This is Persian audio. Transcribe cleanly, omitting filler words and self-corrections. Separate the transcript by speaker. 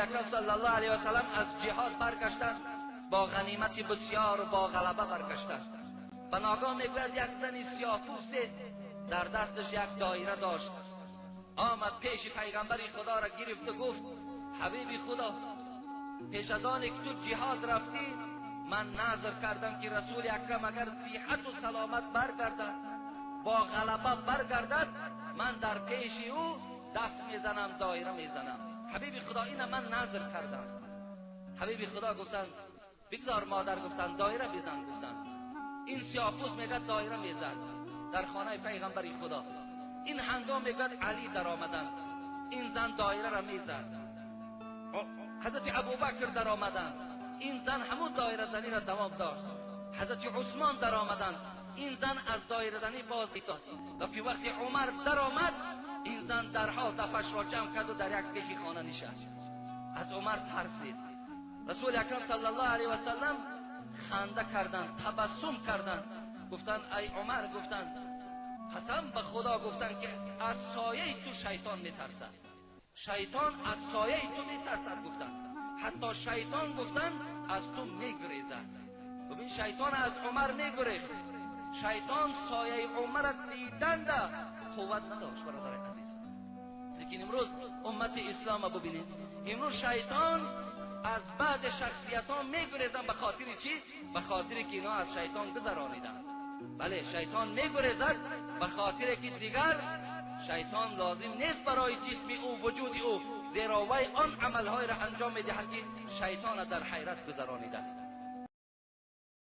Speaker 1: اکرم صلی الله علیه و سلم از جهاد برگشتند، با غنیمت بسیار و با غلبه برگشتند. و ناگاه میگوید یک زن سیاه‌پوسته در دستش یک دایره داشت، آمد پیش پیغمبر خدا را گرفت و گفت حبیب خدا، پیش از آن که تو جهاد رفتی من نظر کردم که رسول اکرم اگر صحت و سلامت برگردد، با غلبه برگردد، من در پیش او دست میزنم، دایره میزنم. حبیب خدا اینه من نظر کردم. حبیب خدا گفتن بگذار مادر، گفتن دایره بزن. گفتن این سیاه‌پوست میگه دایره میزد در خانه پیغمبر خدا. این هنگام میگه علی در آمدن، این زن دایره را میزد. حضرت ابوبکر در آمدن، این زن همون دایره زنی را دوام داشت. حضرت عثمان در آمدن، این زن از دایره زنی باز ایستاد. و وقتی عمر در آمد، این زن درها دفش را جمع کرد و در یک پیش خانه نشست. از عمر ترسید. رسول اکرم صلی الله علیه و سلم خنده کردند، تبسم کردند، گفتند ای عمر، گفتند قسم به خدا، گفتند که از سایه تو شیطان میترسد، شیطان از سایه تو میترسد. گفتند حتی شیطان گفتند از تو میگریزد. ببین شیطان از عمر میگریخت. شیطان سایه عمر دیدن قوت نداشت برادر عزیز. لیکن امروز امت اسلام ببینید، امروز شیطان از بعد شخصیتان میگریزن. به خاطر چی؟ به خاطر که اینا از شیطان گذرانیدن. بله شیطان میگریزد به خاطر که دیگر شیطان لازم نیست برای جسم او، وجود او، زیرا وی آن عملهای را انجام میدهد که شیطان در حیرت گذرانیده است.